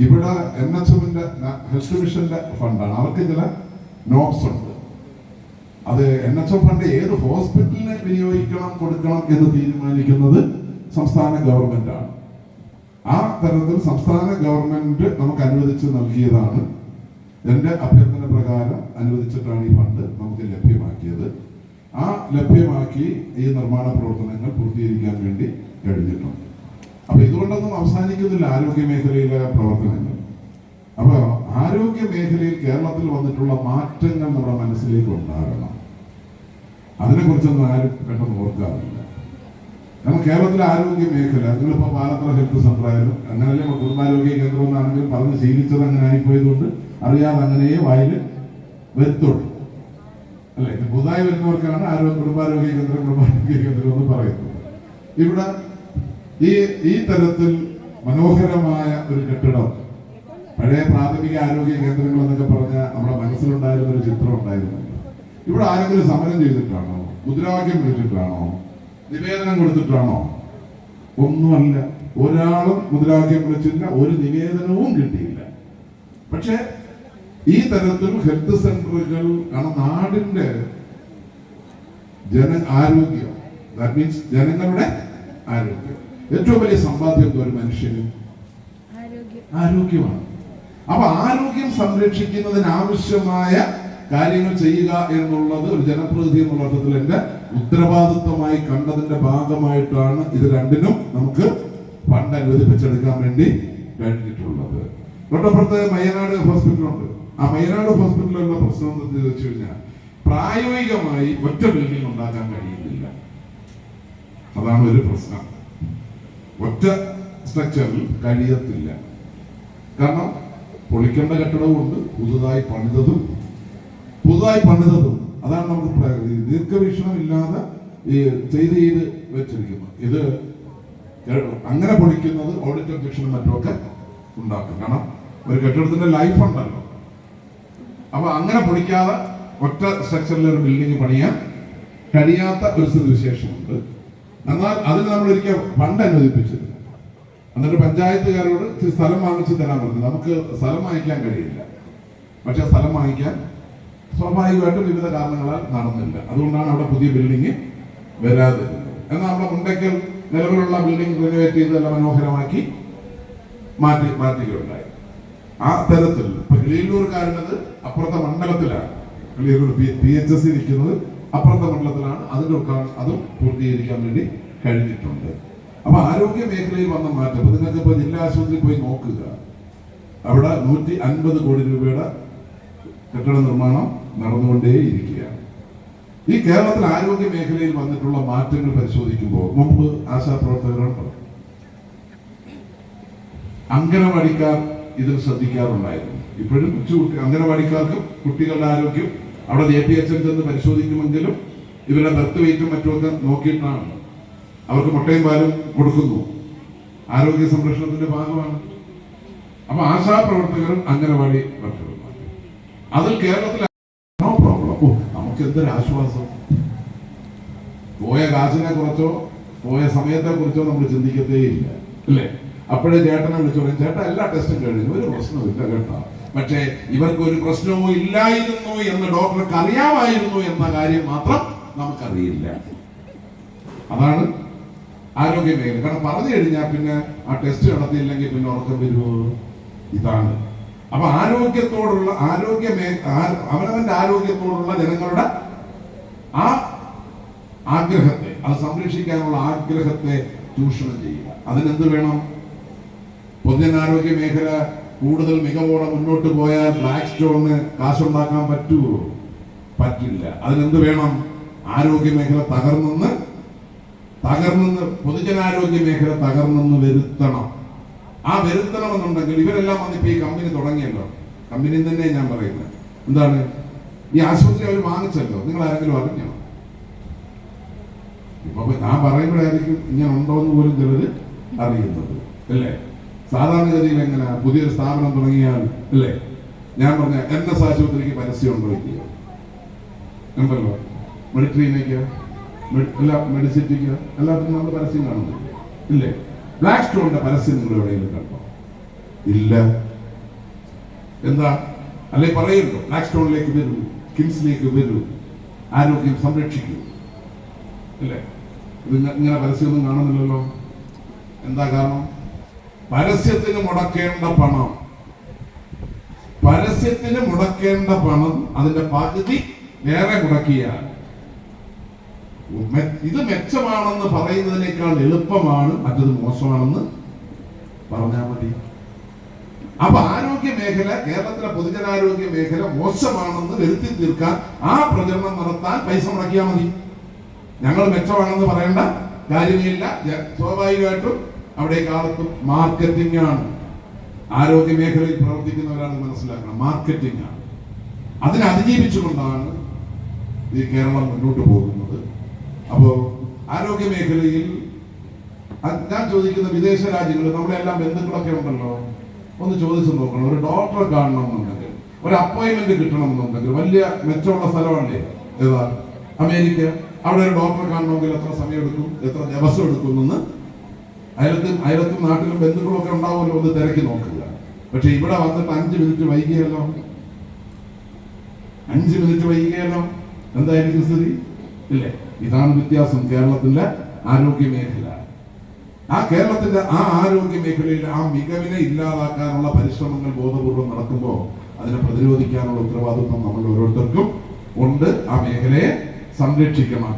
ഇവിടെ NHMന്റെ ഹെൽത്ത് മിഷന്റെ ഫണ്ടാണ്. അവർക്ക് ചില നോബ്സ് ഉണ്ട്. അത് NHM ഫണ്ട് ഏത് ഹോസ്പിറ്റലിനെ കൊടുക്കണം എന്ന് തീരുമാനിക്കുന്നത് സംസ്ഥാന ഗവൺമെന്റ് ആണ്. ആ തരത്തിൽ സംസ്ഥാന ഗവൺമെന്റ് നമുക്ക് അനുവദിച്ച് നൽകിയതാണ്. എന്റെ അഭ്യർത്ഥന പ്രകാരം അനുവദിച്ചിട്ടാണ് ഈ ഫണ്ട് നമുക്ക് ലഭ്യമാക്കിയത്. ആ ലഭ്യമാക്കി ഈ നിർമ്മാണ പ്രവർത്തനങ്ങൾ പൂർത്തീകരിക്കാൻ വേണ്ടി കഴിഞ്ഞിട്ടുണ്ട്. അപ്പൊ ഇതുകൊണ്ടൊന്നും അവസാനിക്കുന്നില്ല ആരോഗ്യ മേഖലയിലെ പ്രവർത്തനങ്ങൾ. അപ്പൊ ആരോഗ്യ മേഖലയിൽ കേരളത്തിൽ വന്നിട്ടുള്ള മാറ്റങ്ങൾ നമ്മുടെ മനസ്സിലേക്ക് ഉണ്ടാകണം. അതിനെക്കുറിച്ചൊന്നും ആരും പെട്ടെന്ന് ഓർക്കാറില്ല. കാരണം കേരളത്തിലെ ആരോഗ്യ മേഖല, നിങ്ങളിപ്പോ പാലത്തറ ഹെൽത്ത് സെന്റർ ആയാലും അങ്ങനെയല്ലേ കുടുംബാരോഗ്യ കേന്ദ്രം എന്നാണെങ്കിലും പറഞ്ഞ് ശീലിച്ചത് അങ്ങനെ ആയിപ്പോയതുകൊണ്ട് അറിയാതെ അങ്ങനെയേ വായിൽ വരുത്തുള്ളൂ അല്ലെ. പുതുതായി വരുന്നവർക്കാണ് കുടുംബാരോഗ്യ കേന്ദ്രം എന്ന് പറയുന്നത്. ഇവിടെ ഈ തരത്തിൽ മനോഹരമായ ഒരു കെട്ടിടം, പഴയ പ്രാഥമിക ആരോഗ്യ കേന്ദ്രങ്ങൾ എന്നൊക്കെ പറഞ്ഞ നമ്മുടെ മനസ്സിലുണ്ടായിരുന്ന ഒരു ചിത്രം ഉണ്ടായിരുന്നു. ഇവിടെ ആരെങ്കിലും സമരം ചെയ്തിട്ടാണോ, മുദ്രാവാക്യം വിളിച്ചിട്ടാണോ, നിവേദനം കൊടുത്തിട്ടാണോ? ഒന്നുമല്ല. ഒരാളും മുദ്രാവാക്യം വിളിച്ചില്ല, ഒരു നിവേദനവും കിട്ടിയില്ല. പക്ഷെ ഈ തരത്തിൽ ഹെൽത്ത് സെന്ററുകൾ ആണ് നാടിന്റെ ആരോഗ്യം, ദാറ്റ് മീൻസ് ജനങ്ങളുടെ ആരോഗ്യം. ഏറ്റവും വലിയ സമ്പാദ്യം ഒരു മനുഷ്യന് ആരോഗ്യമാണ്. അപ്പൊ ആരോഗ്യം സംരക്ഷിക്കുന്നതിന് ആവശ്യമായ കാര്യങ്ങൾ ചെയ്യുക എന്നുള്ളത് ഒരു ജനപ്രതിനിധി എന്നുള്ള അർത്ഥത്തിൽ എന്റെ ഉത്തരവാദിത്വമായി കണ്ടതിന്റെ ഭാഗമായിട്ടാണ് ഇത് രണ്ടിനും നമുക്ക് ഫണ്ട് അനുവദിപ്പിച്ചെടുക്കാൻ വേണ്ടി കഴിഞ്ഞിട്ടുള്ളത്. തൊട്ടപ്പുറത്ത് മയ്യനാട് ഹോസ്പിറ്റലുണ്ട്. ആ മയ്യനാട് ഹോസ്പിറ്റലിലുള്ള പ്രശ്നം എന്ന് വെച്ച് കഴിഞ്ഞാൽ പ്രായോഗികമായി ഒറ്റ ബിൽഡിംഗ് ഉണ്ടാക്കാൻ കഴിയുന്നില്ല. അതാണ് ഒരു പ്രശ്നം. ഒറ്റ സ്ട്രക്ചറിൽ കഴിയത്തില്ല. കാരണം പൊളിക്കേണ്ട കെട്ടിടവുമുണ്ട്, പുതുതായി പണിതതും അതാണ് നമുക്ക് ദീർഘവീക്ഷണം ഇല്ലാതെ ചെയ്ത് വെച്ചിരിക്കുന്നത്. ഇത് അങ്ങനെ പൊളിക്കുന്നത് ഓഡിറ്റ് ഒബ്ജക്ഷനും മറ്റുമൊക്കെ ഉണ്ടാക്കും. കാരണം ഒരു കെട്ടിടത്തിന്റെ ലൈഫ് ഉണ്ടല്ലോ. അപ്പൊ അങ്ങനെ പൊളിക്കാതെ ഒറ്റ സ്ട്രക്ചറിൽ ഒരു ബിൽഡിംഗ് പണിയാൻ കഴിയാത്ത ഒരു സ്ഥിതിവിശേഷമുണ്ട്. എന്നാൽ അതിന് നമ്മൾ ഒരിക്കൽ ഫണ്ട് അനുവദിപ്പിച്ചിരുന്നു. എന്നിട്ട് പഞ്ചായത്തുകാരോട് സ്ഥലം വാങ്ങിച്ചു തരാൻ പറഞ്ഞു. നമുക്ക് സ്ഥലം വാങ്ങിക്കാൻ കഴിയില്ല. പക്ഷെ സ്ഥലം വാങ്ങിക്കാൻ സ്വാഭാവികമായിട്ടും വിവിധ കാരണങ്ങളാൽ നടന്നില്ല. അതുകൊണ്ടാണ് അവിടെ പുതിയ ബിൽഡിംഗ് വരാതിരുന്നത്. എന്നാൽ നമ്മുടെ മുണ്ടയ്ക്കൽ നിലവിലുള്ള ബിൽഡിംഗ് റിനോവേറ്റ് ചെയ്ത് നല്ല മനോഹരമാക്കി മാറ്റുകയുണ്ടായി. ആ തരത്തിൽ ഇപ്പൊ കിളിയല്ലൂർക്കാരുന്നത് അപ്പുറത്തെ മണ്ഡലത്തിലാണ്. കിളിയല്ലൂർ PHS ഇരിക്കുന്നത് അപ്പുറത്തെ മണ്ഡലത്തിലാണ്. അതും പൂർത്തീകരിക്കാൻ വേണ്ടി കഴിഞ്ഞിട്ടുണ്ട്. അപ്പൊ ആരോഗ്യ മേഖലയിൽ വന്ന മാറ്റം നിങ്ങൾക്ക് ഇപ്പൊ ജില്ലാ ആശുപത്രിയിൽ പോയി നോക്കുക. അവിടെ 150 കോടി രൂപയുടെ കെട്ടിട നിർമ്മാണം നടന്നുകൊണ്ടേയിരിക്കുകയാണ്. ഈ കേരളത്തിൽ ആരോഗ്യ മേഖലയിൽ വന്നിട്ടുള്ള മാറ്റങ്ങൾ പരിശോധിക്കുമ്പോൾ മുമ്പ് ആശാപ്രവർത്തകരുണ്ട്, അംഗനവാടിക്കാർ ഇതിൽ ശ്രദ്ധിക്കാറുണ്ടായിരുന്നു. ഇപ്പോഴും അംഗനവാടിക്കാർക്കും കുട്ടികളുടെ ആരോഗ്യം അവിടെ JPHN ചെന്ന് പരിശോധിക്കുമെങ്കിലും ഇവരുടെ ബർത്ത് വെയിറ്റും മറ്റുമൊക്കെ നോക്കിയിട്ടാണ്. അവർക്ക് മുട്ടയും പാലും കൊടുക്കുന്നു. ആരോഗ്യ സംരക്ഷണത്തിന്റെ ഭാഗമാണ്. അപ്പൊ ആശാപ്രവർത്തകരും അംഗനവാടി വർക്കർമാരും അതിൽ കേരളത്തിൽ നോ പ്രോബ്ലം. നമുക്ക് എന്തൊരു ആശ്വാസം. പോയ കാശിനെ കുറിച്ചോ പോയ സമയത്തെ കുറിച്ചോ നമ്മൾ ചിന്തിക്കത്തേ ഇല്ല, അല്ലേ? അപ്പോഴേ ചേട്ടനെ വിളിച്ചു പറയും, ചേട്ടാ എല്ലാ ടെസ്റ്റും കഴിഞ്ഞു, ഒരു പ്രശ്നമില്ല കേട്ടോ. പക്ഷേ ഇവർക്ക് ഒരു പ്രശ്നവും ഇല്ലായിരുന്നു എന്ന് ഡോക്ടർക്ക് അറിയാമായിരുന്നു എന്ന കാര്യം മാത്രം നമുക്കറിയില്ല. അതാണ് ആരോഗ്യ മേഖല. കാരണം പറഞ്ഞു കഴിഞ്ഞാൽ പിന്നെ ആ ടെസ്റ്റ് നടത്തിയില്ലെങ്കിൽ പിന്നെ ഉറക്കം വരുമോ? ഇതാണ്. അപ്പൊ ആരോഗ്യത്തോടുള്ള അവനവന്റെ ആരോഗ്യത്തോടുള്ള ജനങ്ങളുടെ ആ ആഗ്രഹത്തെ, അത് സംരക്ഷിക്കാനുള്ള ആഗ്രഹത്തെ ചൂഷണം ചെയ്യുക. അതിനെന്ത് വേണം? പൊതുജനാരോഗ്യ മേഖല കൂടുതൽ മികവോടെ മുന്നോട്ട് പോയാൽ ബ്ലാക്ക് സ്റ്റോണിന് കാശുണ്ടാക്കാൻ പറ്റുമോ? പറ്റില്ല. അതിനെന്ത് വേണം? ആരോഗ്യ മേഖല തകർന്നെന്ന് പൊതുജനാരോഗ്യ മേഖല തകർന്നെന്ന് വരുത്തണം. ആ വരുത്തണമെന്നുണ്ടെങ്കിൽ ഇവരെല്ലാം വന്നിപ്പോ ഈ കമ്പനി തുടങ്ങിയല്ലോ. കമ്പനി തന്നെ ഞാൻ പറയുന്നത് എന്താണ്? ഈ ആശുപത്രി അവർ വാങ്ങിച്ചല്ലോ. നിങ്ങൾ ആരെങ്കിലും അറിഞ്ഞോ? ഇപ്പൊ ഞാൻ പറയുമ്പോഴായിരിക്കും ഇങ്ങനെ ഉണ്ടോന്ന് പോലും ചിലര് അറിയുന്നത്, അല്ലേ? സാധാരണഗതിയിൽ എങ്ങനെ പുതിയൊരു സ്ഥാപനം തുടങ്ങിയാൽ, അല്ലേ? ഞാൻ പറഞ്ഞ NS ആശുപത്രിക്ക് പരസ്യം ഉണ്ടോ? ഉണ്ടല്ലോ. മെഡിട്രീനേക്ക്, മെഡിസിറ്റിക്ക് എല്ലാത്തിനും നമ്മൾ പരസ്യം കാണുന്നില്ല, ഇല്ലേ? ബ്ലാക്ക് സ്റ്റോണിന്റെ പരസ്യം നിങ്ങൾ എവിടെയെങ്കിലും കണ്ടോ? ഇല്ല. എന്താ? അല്ലെ പറയുന്നു ബ്ലാക്ക് സ്റ്റോണിലേക്ക് വരൂ, കിംസിലേക്ക് വരൂ, ആരോഗ്യം സംരക്ഷിക്കൂ, അല്ലേ? ഇത് ഇങ്ങനെ പരസ്യമൊന്നും കാണുന്നില്ലല്ലോ. എന്താ കാരണം? പരസ്യത്തിന് മുടക്കേണ്ട പണം അതിന്റെ പകുതി വേറെ മുടക്കിയാൽ ഇത് മെച്ചമാണെന്ന് പറയുന്നതിനേക്കാൾ എളുപ്പമാണ് മറ്റത് മോശമാണെന്ന് പറഞ്ഞാൽ മതി. അപ്പൊ ആരോഗ്യ മേഖല, കേരളത്തിലെ പൊതുജനാരോഗ്യ മേഖല മോശമാണെന്ന് വരുത്തി തീർക്കാൻ ആ പ്രചരണം നടത്താൻ പൈസ മുടക്കിയാൽ മതി. ഞങ്ങൾ മെച്ചമാണെന്ന് പറയേണ്ട കാര്യമില്ല. സ്വാഭാവികമായിട്ടും അവിടെ കാലത്തും മാർക്കറ്റിംഗ് ആണ്. ആരോഗ്യ മേഖലയിൽ പ്രവർത്തിക്കുന്നവരാണ് മനസ്സിലാക്കണം. മാർക്കറ്റിംഗ് ആണ്. അതിനെ അതിജീവിച്ചുകൊണ്ടാണ് ഈ കേരളം മുന്നോട്ട് പോകുന്നത്. അപ്പോ ആരോഗ്യ മേഖലയിൽ ഞാൻ ചോദിക്കുന്ന വിദേശ രാജ്യങ്ങളിൽ നമ്മളെല്ലാം ബന്ധുക്കളൊക്കെ ഉണ്ടല്ലോ, ഒന്ന് ചോദിച്ചു നോക്കണം. ഒരു ഡോക്ടറെ കാണണമെന്നുണ്ടെങ്കിൽ, ഒരു അപ്പോയിന്റ്മെന്റ് കിട്ടണമെന്നുണ്ടെങ്കിൽ വലിയ മെച്ചമുള്ള സ്ഥലമല്ലേ ഏതാ? അമേരിക്ക. അവിടെ ഒരു ഡോക്ടറെ കാണണമെങ്കിൽ എത്ര സമയം എടുക്കും, എത്ര ദിവസം എടുക്കുമെന്ന് അയലത്തും നാട്ടിലും ബന്ധുക്കളൊക്കെ ഉണ്ടാവുമല്ലോ, ഒന്ന് തിരക്കി നോക്കുക. പക്ഷെ ഇവിടെ വന്നിട്ട് 5 മിനിറ്റ് വൈകിയല്ലോ, 5 മിനിറ്റ് വൈകിയല്ലോ, എന്തായിരിക്കും സ്ഥിതി? ഇല്ലേ? ഇതാണ് വ്യത്യാസം കേരളത്തിന്റെ ആരോഗ്യ മേഖല. കേരളത്തിന്റെ ആരോഗ്യ മേഖലയിൽ ആ മികവിനെ ഇല്ലാതാക്കാനുള്ള പരിശ്രമങ്ങൾ ബോധപൂർവം നടക്കുമ്പോൾ അതിനെ പ്രതിരോധിക്കാനുള്ള ഉത്തരവാദിത്വം നമ്മൾ ഓരോരുത്തർക്കും ഉണ്ട്. ആ മേഖലയെ സംരക്ഷിക്കണം.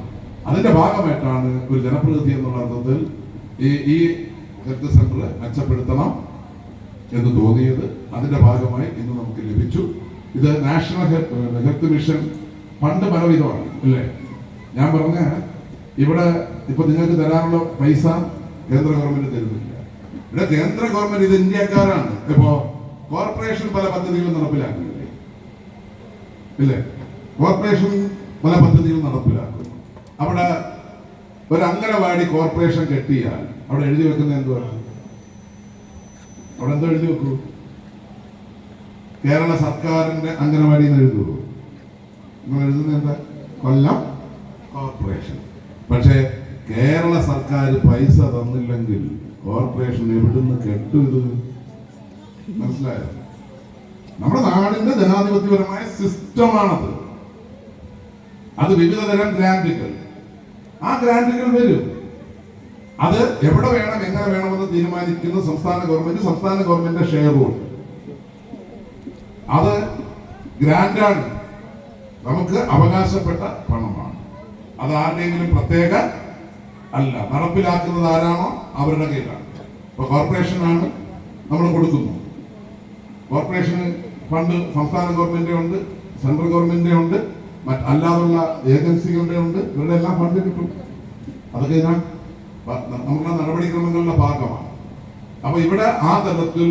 അതിന്റെ ഭാഗമായിട്ടാണ് ഒരു ജനപ്രതിനിധി എന്നുള്ള അർത്ഥത്തിൽ ഈ ഹെൽത്ത് സെന്റർ മെച്ചപ്പെടുത്തണം എന്ന് തോന്നിയത്. അതിന്റെ ഭാഗമായി ഇന്ന് നമുക്ക് ലഭിച്ചു. ഇത് നാഷണൽ ഹെൽത്ത് മിഷൻ ഫണ്ട് പലവിധമാണ്, അല്ലേ? ഞാൻ പറഞ്ഞ ഇവിടെ ഇപ്പൊ നിങ്ങൾക്ക് തരാനുള്ള പൈസ കേന്ദ്ര ഗവൺമെന്റ് തരുന്നില്ല. ഇവിടെ കേന്ദ്ര ഗവൺമെന്റ് ഇത് ഇന്ത്യക്കാരാണ്. ഇപ്പോ കോർപ്പറേഷൻ പല പദ്ധതികളും നടപ്പിലാക്കുന്നില്ലേ, ഇല്ലേ? കോർപ്പറേഷൻ പല പദ്ധതികളും നടപ്പിലാക്കുന്നു. അവിടെ ഒരു അംഗനവാടി കോർപ്പറേഷൻ കെട്ടിയാൽ അവിടെ എഴുതി വെക്കുന്നത് എന്തുവാണ്? അവിടെ എന്തോ എഴുതി വെക്കൂ? കേരള സർക്കാരിന്റെ അംഗനവാടി എന്ന് എഴുതുള്ളൂ. നിങ്ങൾ എഴുതുന്നത് എന്താ? കൊല്ലം കോർപ്പറേഷൻ. പക്ഷേ കേരള സർക്കാർ പൈസ തന്നില്ലെങ്കിൽ കോർപ്പറേഷൻ എവിടുന്ന് കെട്ടും? ഇത് മനസ്സിലായോ? നമ്മുടെ നാടിന്റെ ജനാധിപത്യപരമായ സിസ്റ്റമാണത്. അത് വിവിധ തരം ഗ്രാന്റുകൾ, ആ ഗ്രാന്റുകൾ വരും. അത് എവിടെ വേണം, എങ്ങനെ വേണമെന്ന് തീരുമാനിക്കുന്ന സംസ്ഥാന ഗവൺമെന്റ് ഷെയർ ഉണ്ട്. അത് ഗ്രാന്റാണ്, നമുക്ക് അവകാശപ്പെട്ട പണമാണ്. അത് ആരുടെയെങ്കിലും പ്രത്യേക അല്ല. നടപ്പിലാക്കുന്നത് ആരാണോ അവരുടെ കയ്യിലാണ്. ഇപ്പൊ കോർപ്പറേഷനാണ് നമ്മൾ കൊടുക്കുന്നു. കോർപ്പറേഷന് ഫണ്ട് സംസ്ഥാന ഗവൺമെന്റ് ഉണ്ട്, സെൻട്രൽ ഗവൺമെന്റ് ഉണ്ട്, അല്ലാതുള്ള ഏജൻസികളുടെ ഉണ്ട്. ഇവരുടെ എല്ലാം ഫണ്ട് കിട്ടും. അതൊക്കെ നമ്മുടെ നടപടിക്രമങ്ങളുടെ ഭാഗമാണ്. അപ്പൊ ഇവിടെ ആ തലത്തിൽ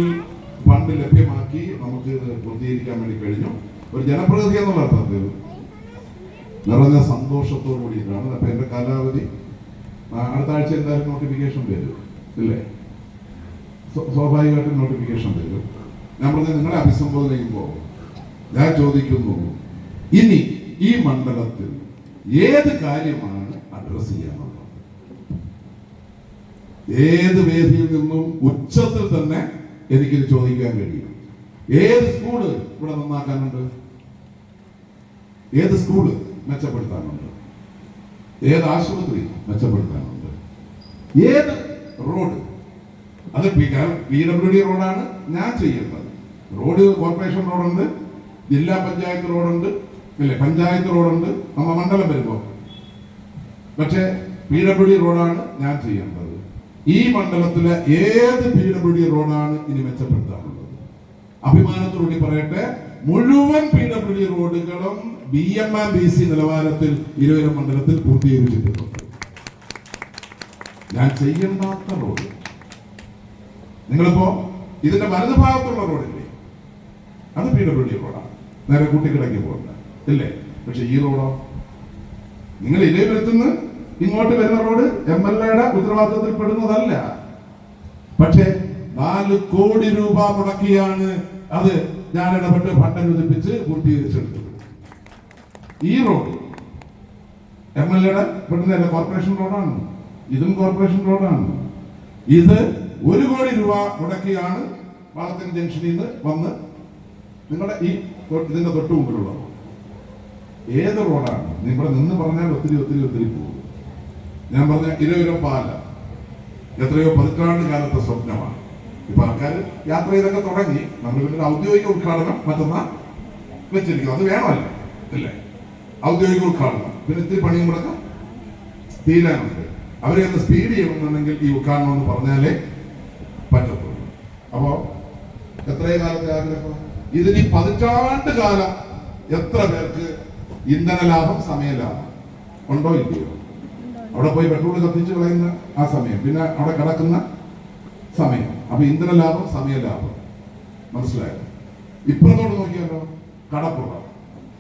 ഫണ്ട് ലഭ്യമാക്കി നമുക്ക് ഇത് പൂർത്തീകരിക്കാൻ വേണ്ടി കഴിഞ്ഞു. ഒരു ജനപ്രതിനിധി എന്നുള്ള അർത്ഥത്തിൽ നിറഞ്ഞ സന്തോഷത്തോടു കൂടിയിട്ടാണ്. അപ്പൊ എന്റെ കാലാവധി അടുത്ത ആഴ്ച എന്തായാലും നോട്ടിഫിക്കേഷൻ വരും, ഇല്ലേ? സ്വാഭാവികമായിട്ടും നോട്ടിഫിക്കേഷൻ വരും. ഞാൻ പറഞ്ഞ നിങ്ങളെ അഭിസംബോധന ചെയ്യുമ്പോൾ ഞാൻ ചോദിക്കുന്നു, ഇനി ഈ മണ്ഡലത്തിൽ ഏത് കാര്യമാണ് അഡ്രസ് ചെയ്യാനുള്ളത്? ഏത് വേദിയിൽ നിന്നും ഉച്ചത്തിൽ തന്നെ എനിക്കിത് ചോദിക്കാൻ കഴിയും. ഏത് സ്കൂള് ഇവിടെ നന്നാക്കാനുണ്ട്? ഏത് സ്കൂള് മെച്ചപ്പെടുത്താനുണ്ട്? ഏത് ആശുപത്രി മെച്ചപ്പെടുത്താനുണ്ട്? ഏത് റോഡ്? അത് PWD റോഡാണ് ഞാൻ ചെയ്യുന്നത്. റോഡ് കോർപ്പറേഷൻ റോഡുണ്ട്, ജില്ലാ പഞ്ചായത്ത് റോഡുണ്ട്, ഇല്ലേ? പഞ്ചായത്ത് റോഡുണ്ട് നമ്മ മണ്ഡലം വരുമ്പോ. പക്ഷെ PWD റോഡാണ് ഞാൻ ചെയ്യേണ്ടത്. ഈ മണ്ഡലത്തിലെ ഏത് PWD റോഡാണ് ഇനി മെച്ചപ്പെടുത്താനുള്ളത്? അഭിമാനത്തോടുകൂടി പറയട്ടെ, മുഴുവൻ PWD റോഡുകളും BMMBC നിലവാരത്തിൽ ഇരുവരും മണ്ഡലത്തിൽ പൂർത്തീകരിച്ചിട്ടുണ്ട്. ഞാൻ ചെയ്യേണ്ടാത്ത റോഡ്, നിങ്ങളിപ്പോ ഇതിന്റെ വലതുഭാഗത്തുള്ള റോഡില്ലേ, അത് PWD റോഡാണ്, നേരെ കൂട്ടിക്കിടക്കി പോകുന്നത്, ഇല്ലേ? പക്ഷെ ഈ റോഡോ, നിങ്ങൾ ഇരവിപുരത്തുനിന്ന് ഇങ്ങോട്ട് വരുന്ന റോഡ് MLA-യുടെ ഉത്തരവാദിത്വത്തിൽ പെടുന്നതല്ല. പക്ഷേ 4 കോടി രൂപ മുടക്കിയാണ് അത് ഞാൻ ഇടപെട്ട് ഫണ്ട് അനുവദിപ്പിച്ച് പൂർത്തീകരിച്ചെടുത്തത്. ഈ റോഡ് MLA-യുടെ പെടുന്ന കോർപ്പറേഷൻ റോഡാണ്, ഇതും കോർപ്പറേഷൻ റോഡാണ്. ഇത് 1 കോടി രൂപ മുടക്കിയാണ് വളത്തിന് ജംഗ്ഷനിൽ നിന്ന് വന്ന് നിങ്ങളുടെ ഈ ഇതിന്റെ തൊട്ട് മുമ്പിലുള്ള റോഡ്. ഏത് റോഡാണ്? ഇവിടെ നിന്ന് പറഞ്ഞാൽ ഒത്തിരി ഒത്തിരി ഒത്തിരി പോകും. ഞാൻ പറഞ്ഞ ഇരുവരും പാല എത്രയോ പതിറ്റാണ്ട് കാലത്തെ സ്വപ്നമാണ്. ഇപ്പൊ ആൾക്കാർ യാത്ര ചെയ്തൊക്കെ തുടങ്ങി. നമ്മൾ പിന്നെ ഔദ്യോഗിക ഉദ്ഘാടനം മറ്റന്നാൾ വെച്ചിരിക്കുന്നു. അത് വേണമല്ല, ഇല്ലേ? ഔദ്യോഗിക ഉദ്ഘാടനം പിന്നെ ഇത്തിരി പണിയും കൂടെ തീരാനുണ്ട്. അവരെ ഒന്ന് സ്പീഡ് ചെയ്യണമെന്നുണ്ടെങ്കിൽ ഈ ഉദ്ഘാടനം എന്ന് പറഞ്ഞാലേ പറ്റത്തുള്ളൂ. അപ്പോ എത്രയും കാലത്തെ ആഗ്രഹം ഇതിന് 15 കാലം എത്ര പേർക്ക് ഇന്ധന ലാഭം സമയ ലാഭം ഉണ്ടോ ഇല്ലയോ? അവിടെ പോയി പെട്രോൾ കത്തിച്ച് കളയുന്ന ആ സമയം, പിന്നെ അവിടെ കിടക്കുന്ന സമയം. അപ്പൊ ഇന്ധന ലാഭം സമയ ലാഭം മനസ്സിലായോ? ഇപ്പുറത്തോട്ട് നോക്കിയാലോ, കടപ്പുറം.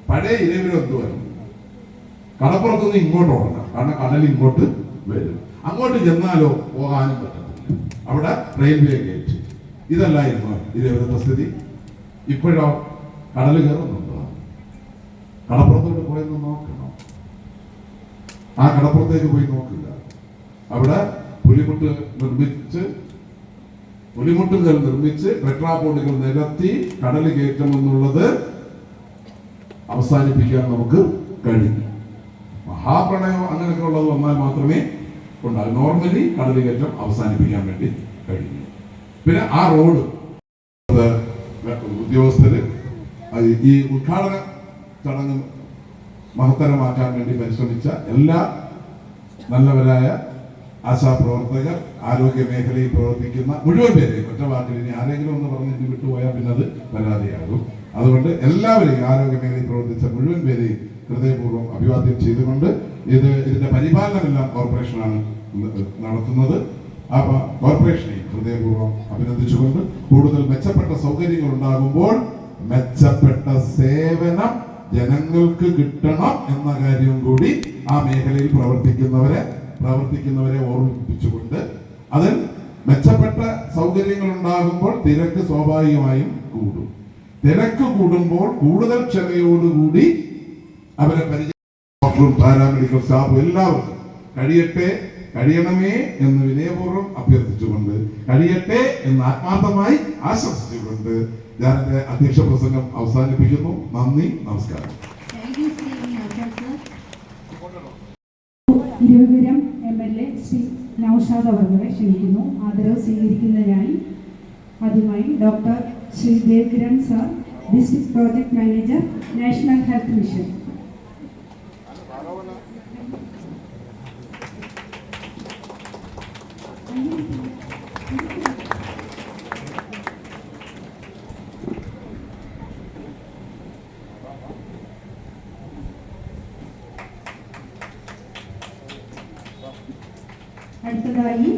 പഴയ ഇരവിലും എന്തുവായിരുന്നു? കടപ്പുറത്തുനിന്ന് ഇങ്ങോട്ട് ഓടണം, കാരണം കടൽ ഇങ്ങോട്ട് വരും. അങ്ങോട്ട് ചെന്നാലോ പോകാനും പറ്റത്തില്ല, അവിടെ റെയിൽവേ ഗേറ്റ്. ഇതല്ലായിരുന്നു ഇരവിലത്തെ സ്ഥിതി. ഇപ്പോഴോ കടൽ കയറുന്നുണ്ടോ? കടപ്പുറത്തോട്ട് പോയെന്ന് നോക്കണം. ആ കടപ്പുറത്തേക്ക് പോയി നോക്കില്ല. അവിടെ പുലിമുട്ടുകൾ നിർമ്മിച്ച് ടെട്രാപോഡുകൾ നിരത്തി കടൽ കയറ്റം എന്നുള്ളത് അവസാനിപ്പിക്കാൻ നമുക്ക് കഴിഞ്ഞു. മഹാപ്രളയം അങ്ങനെയൊക്കെ ഉള്ളത് വന്നാൽ മാത്രമേ ഉണ്ടാകും. നോർമലി കടൽ കയറ്റം അവസാനിപ്പിക്കാൻ വേണ്ടി കഴിഞ്ഞു. പിന്നെ ആ റോഡ് ഉദ്യോഗസ്ഥര് ഈ ഉദ്ഘാടന ചടങ്ങ് മഹത്തരമാക്കാൻ വേണ്ടി പരിശ്രമിച്ച എല്ലാ നല്ലവരായ ആശാപ്രവർത്തകർ, ആരോഗ്യ മേഖലയിൽ പ്രവർത്തിക്കുന്ന മുഴുവൻ പേരെയും ഒറ്റവാക്കിൽ ഇനി ആരെങ്കിലും ഒന്ന് പറഞ്ഞിട്ട് വിട്ടുപോയാൽ പിന്നെ അത് പരാതിയാകും. അതുകൊണ്ട് എല്ലാവരെയും, ആരോഗ്യ മേഖലയിൽ പ്രവർത്തിച്ച മുഴുവൻ പേരെയും ഹൃദയപൂർവ്വം അഭിവാദ്യം ചെയ്തുകൊണ്ട് ഇതിന്റെ പരിപാലനമെല്ലാം കോർപ്പറേഷനാണ് നടത്തുന്നത്. ആ കോർപ്പറേഷനെ ഹൃദയപൂർവ്വം അഭിനന്ദിച്ചുകൊണ്ട് കൂടുതൽ മെച്ചപ്പെട്ട സൗകര്യങ്ങൾ ഉണ്ടാകുമ്പോൾ മെച്ചപ്പെട്ട സേവനം ജനങ്ങൾക്ക് കിട്ടണം എന്ന കാര്യം കൂടി ആ മേഖലയിൽ പ്രവർത്തിക്കുന്നവരെ ഓർമ്മിപ്പിച്ചുകൊണ്ട്, അതിൽ മെച്ചപ്പെട്ട സൗകര്യങ്ങൾ ഉണ്ടാകുമ്പോൾ തിരക്ക് സ്വാഭാവികമായും കൂടും. തിരക്ക് കൂടുമ്പോൾ കൂടുതൽ ക്ഷമയോടുകൂടി അവരെ ഡോക്ടറും പാരാമെഡിക്കൽ സ്റ്റാഫും എല്ലാവർക്കും കഴിയണമേ എന്ന് വിനയപൂർവ്വം അഭ്യർത്ഥിച്ചുകൊണ്ട്, കഴിയട്ടെ എന്ന് ആത്മാർത്ഥമായി ആശംസിച്ചുകൊണ്ട് ഞാൻ എന്റെ അധ്യക്ഷ പ്രസംഗം അവസാനിപ്പിക്കുന്നു. നന്ദി, നമസ്കാരം. ഇരുവരും MLA ശ്രീ നൗഷാദ് അവരുടെ ക്ഷണിക്കുന്നു. ആദരവ് സ്വീകരിക്കുന്നതിനായി ആദ്യമായി doctor Shri Devkiran sir, district project manager, National Health Mission. അടുത്തതായി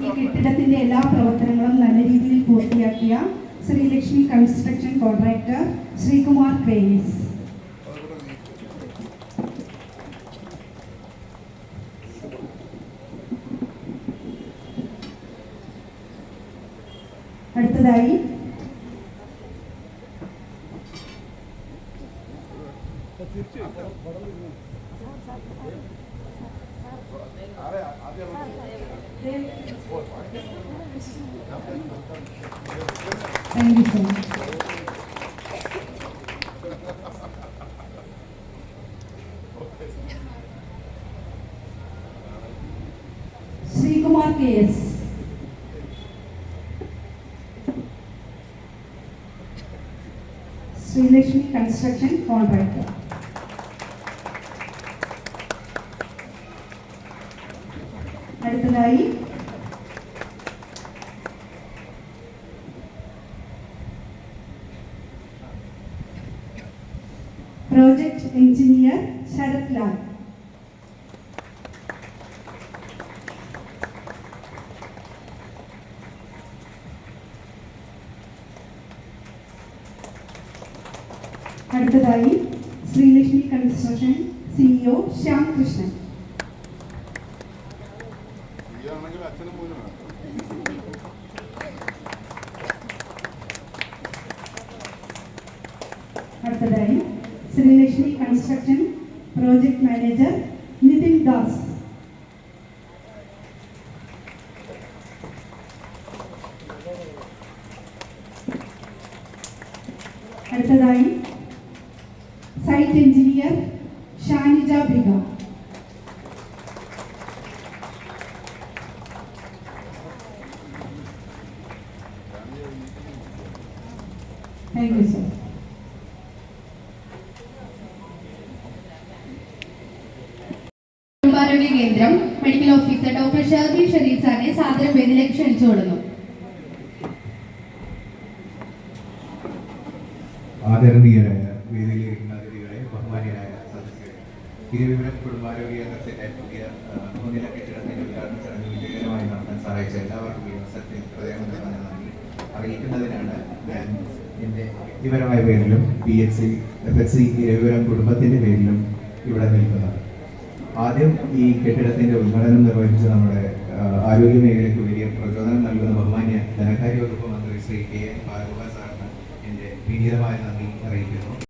ഈ കെട്ടിടത്തിന്റെ എല്ലാ പ്രവർത്തനങ്ങളും നല്ല രീതിയിൽ പൂർത്തിയാക്കിയ ശ്രീലക്ഷ്മി കൺസ്ട്രക്ഷൻ കോൺട്രാക്ടർ ശ്രീകുമാർ ക്രേസ്. അടുത്തതായി thank you sir. Sreekumar K S. Sreelakshmi construction contractor. അടുത്തതായി പ്രോജക്ട് എഞ്ചിനീയർ ശരത് ലാൽ. അടുത്തതായി ശ്രീലക്ഷ്മി കൺസ്ട്രക്ഷൻ സിഇഒ ശ്യാം കൃഷ്ണൻ. അടുത്തതായി Sreelakshmi construction project manager Nithin Das. അടുത്തതായി സൈറ്റ് എഞ്ചിനീയർ ഷാനിജ ബിഗ. Thank you sir. കുടുംബാരോഗ്യ കേന്ദ്രം medical officer doctor Shardeel Sharif സാറിനെ സാദരം വേദിയിലേക്ക് ക്ഷണിച്ചു കൊടുക്കുന്നു. ആദരണീയരായ വേദിയിലിരിക്കുന്ന അതിഥികളെ, ബഹുമാനീയരായ സദസ്യരെ, ഇരുവിപുരം കുടുംബാരോഗ്യ കേന്ദ്രത്തിന്റെ പുതിയ മൂന്നില കെട്ടിടത്തിന്റെ ഉദ്ഘാടന ചടങ്ങ് വിജയകരമായി നടത്താൻ സഹായിച്ച എല്ലാവർക്കും ഈ അവസരത്തിൽ ഹൃദയപൂർവ്വം നന്ദി അറിയിക്കുന്നതിനാണ് ഞാൻ എൻ്റെ വ്യക്തിപരമായ പേരിലും PHC FHC ഇരുവിപുരം കുടുംബത്തിന്റെ പേരിലും ഇവിടെ നിൽക്കുന്നത്. ആദ്യം ഈ കെട്ടിടത്തിന്റെ ഉദ്ഘാടനം നിർവഹിച്ച നമ്മുടെ ആരോഗ്യ മേഖലയ്ക്ക് വലിയ പ്രചോദനം നൽകുന്ന ബഹുമാന്യ ധനകാര്യ വകുപ്പ് മന്ത്രി ശ്രീ KN ബാലഗോപാൽ സാറിന് എൻ്റെ വിനീതമായ നന്ദി അറിയിക്കുന്നു.